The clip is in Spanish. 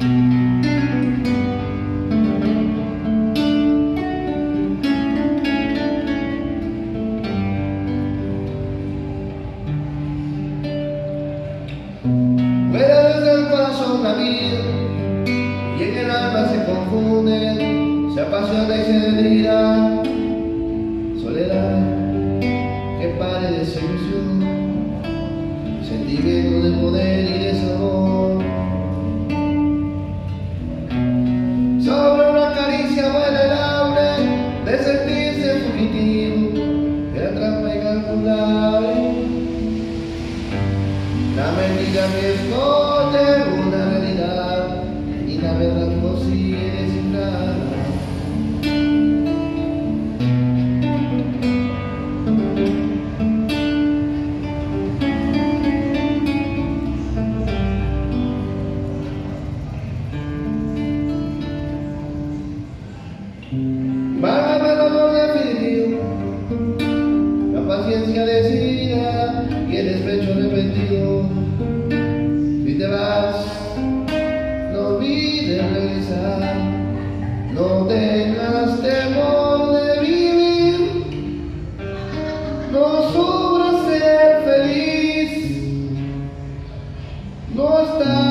Fuera desde el corazón la vida y en el alma se confunden, se apasiona y se delira. Soledad que pare desilusión, sentimiento de poder y desamor. Sobre una caricia vuela el hambre de sentirse fugitivo de la trampa incalculable. La mentira que esconde una realidad y la verdad no sigue designada. Mágame el amor definitivo, la paciencia decidida y el despecho repentino. Si te vas, no olvides regresar, no tengas temor de vivir, no sobra ser feliz, no estás